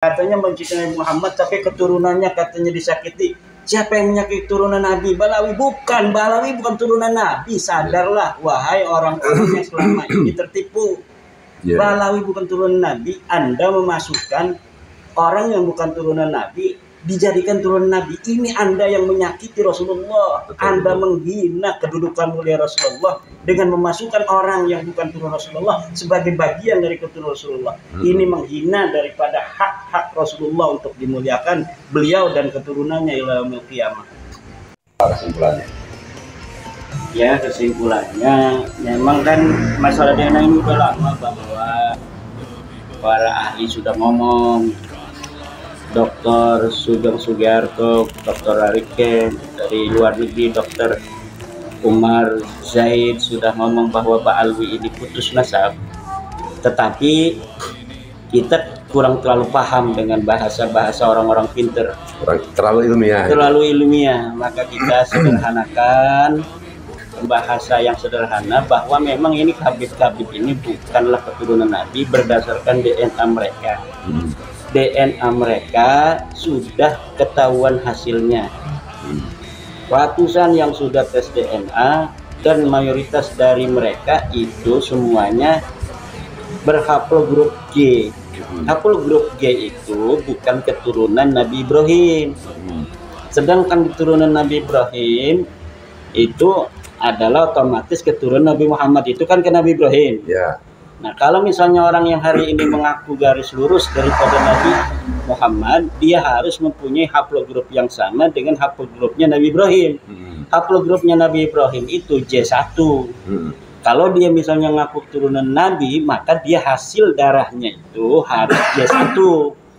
Katanya mencintai Nabi Muhammad, tapi keturunannya katanya disakiti. Siapa yang menyakiti turunan Nabi? Balawi bukan turunan Nabi. Sadarlah, wahai orang-orang yang selama ini tertipu. Balawi bukan turunan Nabi. Anda memasukkan orang yang bukan turunan Nabi dijadikan turunan Nabi. Ini Anda yang menyakiti Rasulullah. Anda menghina kedudukan mulia Rasulullah dengan memasukkan orang yang bukan turunan Rasulullah sebagai bagian dari keturunan Rasulullah. Ini menghina daripada hak-hak Rasulullah untuk dimuliakan beliau dan keturunannya ila yaumil qiyamah. Kesimpulannya? Ya, kesimpulannya memang kan masalah DNA ini udah lama bahwa para ahli sudah ngomong. Dr. Sugeng Sugiarto, Dr. Ariken dari luar negeri, Dr. Umar Zaid sudah ngomong bahwa Ba'alwi ini putus nasab. Tetapi kita kurang terlalu paham dengan bahasa-bahasa orang-orang pinter. Terlalu ilmiah. Terlalu ilmiah. Maka kita sederhanakan bahasa yang sederhana bahwa memang ini Habib-Habib ini bukanlah keturunan Nabi berdasarkan DNA mereka. DNA mereka sudah ketahuan hasilnya. Ratusan yang sudah tes DNA dan mayoritas dari mereka itu semuanya berhaplogrup G. Haplogrup G itu bukan keturunan Nabi Ibrahim. Sedangkan keturunan Nabi Ibrahim itu adalah otomatis keturunan Nabi Muhammad, itu kan ke Nabi Ibrahim. Ya. Nah, kalau misalnya orang yang hari ini mengaku garis lurus daripada Nabi Muhammad, dia harus mempunyai haplogrup yang sama dengan haplogrupnya Nabi Ibrahim. Haplogrupnya Nabi Ibrahim itu J1. Kalau dia misalnya ngaku turunan Nabi, maka dia hasil darahnya itu harus J1.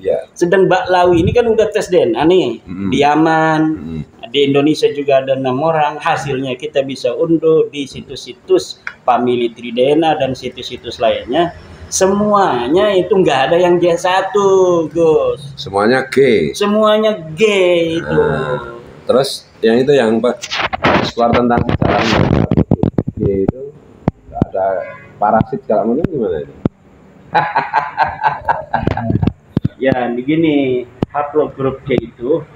Ya. Sedang Ba'lawi ini kan udah tes DNA nih, di Yaman. Di Indonesia juga ada 6 orang, hasilnya kita bisa unduh di situs-situs Family Tree DNA dan situs-situs lainnya. Semuanya itu nggak ada yang G1, Gus. Semuanya G. Semuanya G itu. Terus yang itu yang keluar tentang sejarah G itu nggak ada parasit kalau menurut gimana itu? Ya begini, haplogrup G itu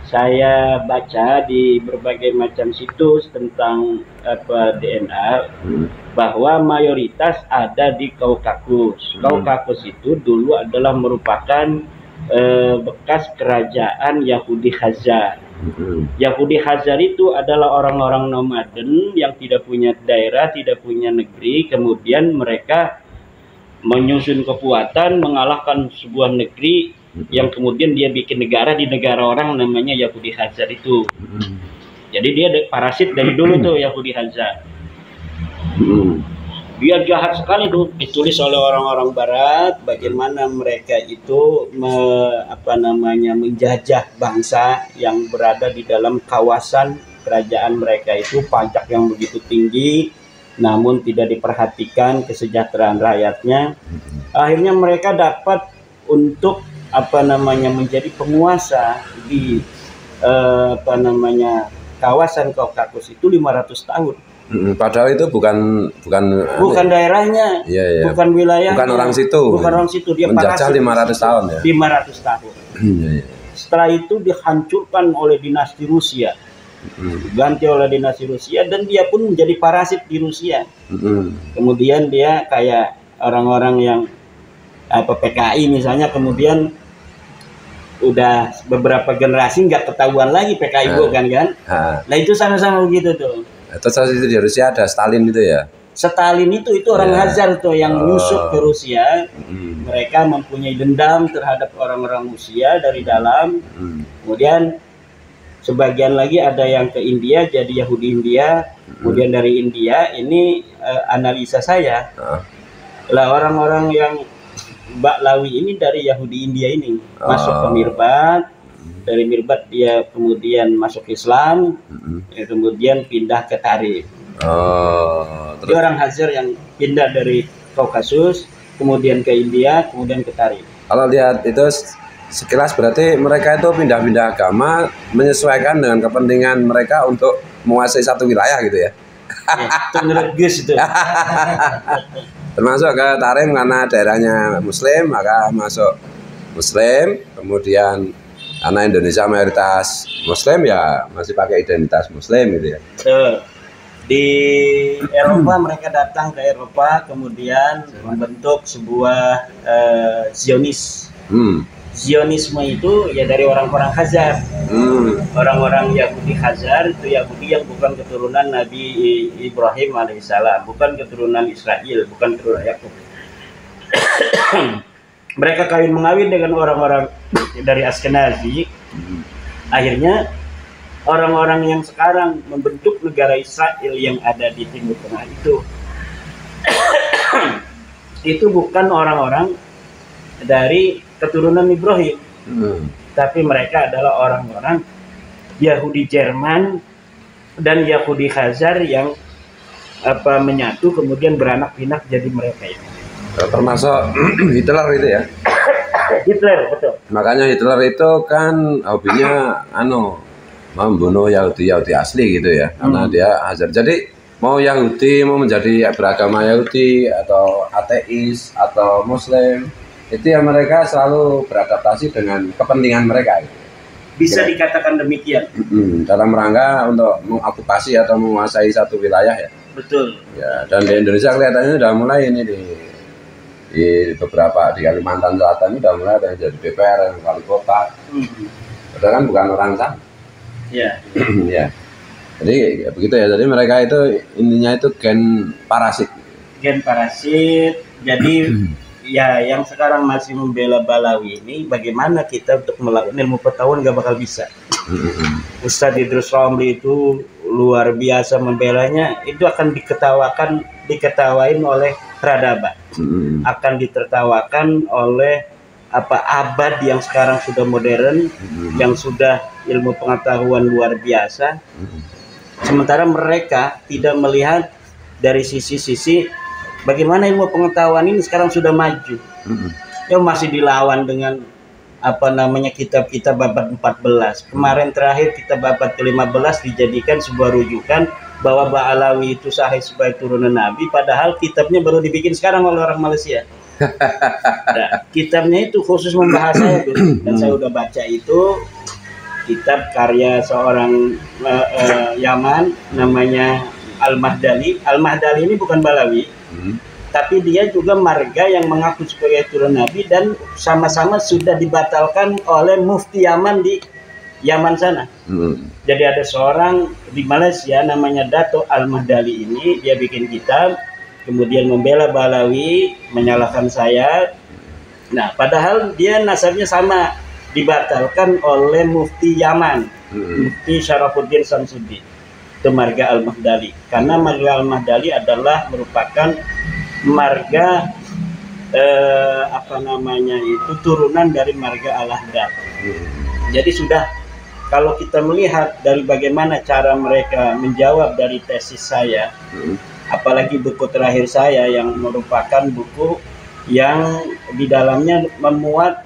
saya baca di berbagai macam situs tentang DNA bahwa mayoritas ada di Kaukasus. Kaukasus itu dulu adalah merupakan bekas kerajaan Yahudi Khazar. Yahudi Khazar itu adalah orang-orang nomaden yang tidak punya daerah, tidak punya negeri, kemudian mereka menyusun kekuatan mengalahkan sebuah negeri yang kemudian dia bikin negara di negara orang, namanya Yahudi Khazar itu. Jadi dia parasit dari dulu tuh Yahudi Khazar. Dia jahat sekali tuh, ditulis oleh orang-orang Barat bagaimana mereka itu menjajah bangsa yang berada di dalam kawasan kerajaan mereka itu, pajak yang begitu tinggi namun tidak diperhatikan kesejahteraan rakyatnya. Akhirnya mereka dapat untuk menjadi penguasa di kawasan Kaukasus itu 500 tahun. Padahal itu bukan daerahnya, bukan wilayahnya, bukan orang situ. Dia menjajah 500 tahun ya. 500 tahun. Setelah itu dihancurkan oleh dinasti Rusia. Diganti oleh dinasti Rusia dan dia pun menjadi parasit di Rusia. Kemudian dia kayak orang-orang yang PKI misalnya, kemudian udah beberapa generasi nggak ketahuan lagi PKI bukan kan? Nah itu sama-sama begitu tuh. Terus itu di Rusia ada Stalin itu ya? Stalin itu orang Khazar tuh yang nyusup ke Rusia. Mereka mempunyai dendam terhadap orang-orang Rusia dari dalam. Kemudian sebagian lagi ada yang ke India jadi Yahudi India. Kemudian dari India ini analisa saya lah orang-orang yang Ba'lawi ini dari Yahudi India ini masuk ke Mirbat, dari Mirbat dia kemudian masuk Islam, kemudian pindah ke Tarif. Jadi orang Khazar yang pindah dari Kaukasus, kemudian ke India, kemudian ke Tarif. Kalau lihat itu sekilas berarti mereka itu pindah-pindah agama menyesuaikan dengan kepentingan mereka untuk menguasai satu wilayah gitu ya? Itu menurut Gus itu. Termasuk ke Tarim karena daerahnya Muslim, maka masuk Muslim, kemudian karena Indonesia mayoritas Muslim ya masih pakai identitas Muslim gitu ya. Betul. Di Eropa mereka datang ke Eropa kemudian membentuk sebuah Zionis. Zionisme itu ya dari orang-orang Khazar. Orang-orang Yahudi Khazar itu Yahudi yang bukan keturunan Nabi Ibrahim alaihissalam, bukan keturunan Israel, bukan keturunan Yakub. Mereka kawin mengawin dengan orang-orang dari Askenazi. Akhirnya orang-orang yang sekarang membentuk negara Israel yang ada di Timur Tengah itu bukan orang-orang dari keturunan Ibrahim, tapi mereka adalah orang-orang Yahudi Jerman dan Yahudi Khazar yang menyatu kemudian beranak pinak jadi mereka itu. Termasuk Hitler itu ya. Hitler, betul. Makanya Hitler itu kan hobinya membunuh Yahudi asli gitu ya, karena dia Khazar. Jadi mau Yahudi mau menjadi beragama Yahudi atau ateis atau Muslim, itu ya mereka selalu beradaptasi dengan kepentingan mereka gitu. Bisa dikatakan demikian. Dalam rangka untuk mengokupasi atau menguasai satu wilayah ya. Betul. Ya, dan di Indonesia kelihatannya sudah mulai ini di beberapa di Kalimantan Selatan ini sudah mulai ada yang jadi DPR, yang wali kota. Padahal kan bukan orang sana. Ya. Ya. Jadi ya begitu ya. Jadi mereka itu intinya itu gen parasit. Gen parasit. Jadi ya yang sekarang masih membela Balawi ini bagaimana kita untuk melakukan ilmu pengetahuan gak bakal bisa. Ustadz Idrus Romli itu luar biasa membelanya, itu akan diketawain oleh peradaban, akan ditertawakan oleh abad yang sekarang sudah modern, yang sudah ilmu pengetahuan luar biasa. Sementara mereka tidak melihat dari sisi-sisi bagaimana ilmu pengetahuan ini sekarang sudah maju. Yang masih dilawan dengan kitab-kitab abad 14. Kemarin terakhir kitab abad ke-15 dijadikan sebuah rujukan bahwa Ba'alawi itu sahih sebagai turunan Nabi, padahal kitabnya baru dibikin sekarang oleh orang Malaysia. Nah, kitabnya itu khusus membahas saya dulu, dan saya udah baca itu kitab karya seorang Yaman namanya Al-Mahdali. Al-Mahdali ini bukan Balawi, tapi dia juga marga yang mengaku sebagai turunan Nabi dan sama-sama sudah dibatalkan oleh mufti Yaman di Yaman sana. Jadi ada seorang di Malaysia namanya Dato Al-Mahdali ini, dia bikin kitab, kemudian membela Balawi, menyalahkan saya. Nah, padahal dia nasabnya sama, dibatalkan oleh mufti Yaman, Mufti Syarafuddin Samsudin. Itu marga Al-Mahdali. Karena marga Al-Mahdali adalah merupakan marga turunan dari marga Al-Ahdab. Jadi sudah, kalau kita melihat dari bagaimana cara mereka menjawab dari tesis saya, apalagi buku terakhir saya yang merupakan buku yang di dalamnya memuat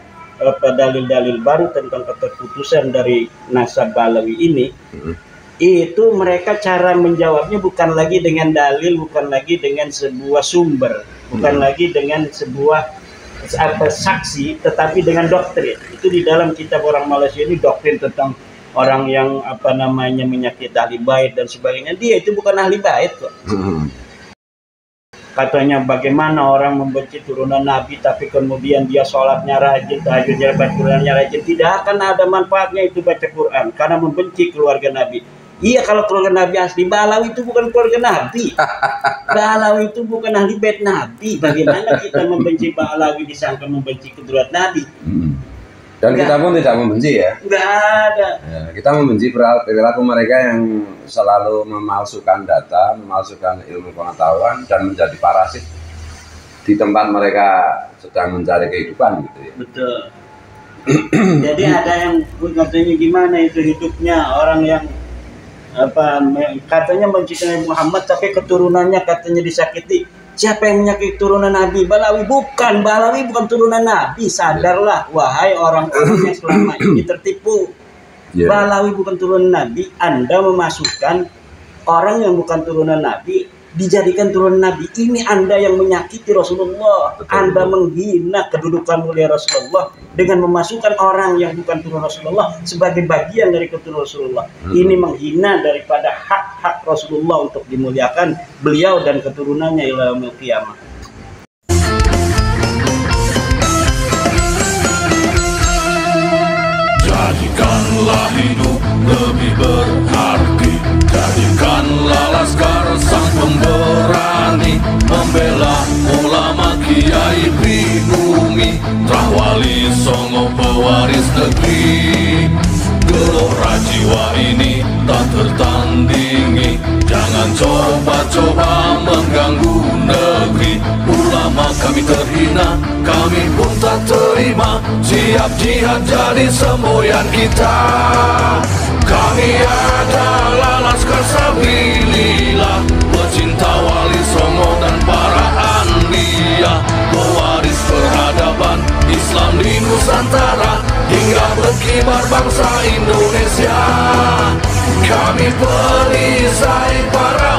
dalil-dalil baru tentang keterputusan dari nasab Balawi ini, itu mereka cara menjawabnya bukan lagi dengan dalil, bukan lagi dengan sebuah sumber, bukan lagi dengan sebuah saksi, tetapi dengan doktrin. Itu di dalam kitab orang Malaysia ini, doktrin tentang orang yang menyakiti ahli bait dan sebagainya. Dia itu bukan ahli bait kok. Katanya bagaimana orang membenci turunan Nabi tapi kemudian dia sholatnya rajin, tahajudnya baca Qurannya rajin. Tidak akan ada manfaatnya itu baca Quran karena membenci keluarga Nabi. Iya, kalau keluarga Nabi asli. Balawi itu bukan keluarga Nabi. Balawi itu bukan ahli bait Nabi. Bagaimana kita membenci Balawi disangka membenci keturunan Nabi? Dan kita pun tidak membenci ya. Enggak ada. Ya, kita membenci perilaku mereka yang selalu memalsukan data, memalsukan ilmu pengetahuan dan menjadi parasit di tempat mereka sedang mencari kehidupan gitu ya. Betul. Jadi ada yang katanya gimana itu hidupnya orang yang katanya mencintai Muhammad tapi keturunannya katanya disakiti. Siapa yang menyakiti turunan Nabi? Balawi bukan turunan Nabi. Sadarlah wahai orang-orang yang selama ini tertipu. Balawi bukan turunan Nabi. Anda memasukkan orang yang bukan turunan Nabi dijadikan turunan Nabi. Ini Anda yang menyakiti Rasulullah. Betul, Anda betul. menghina kedudukan mulia Rasulullah dengan memasukkan orang yang bukan turun Rasulullah sebagai bagian dari keturunan Rasulullah. Ini menghina daripada hak-hak Rasulullah untuk dimuliakan beliau dan keturunannya ila yaumil qiyamah. Jadikanlah hidup lebih berarti, jadikanlah laskar sang pemberani, membela ulama kiai pribumi, Rahwali Songo pewaris negeri. Gelora jiwa ini tak tertandingi, jangan coba-coba mengganggu negeri. Ulama kami terhina, kami pun tak terima, siap jihad jadi semboyan kita. Kami adalah Laskar Sabilillah, pecinta Wali Songo dan para anbiya, pewaris peradaban Islam di Nusantara hingga berkibar bangsa Indonesia. Kami perisai para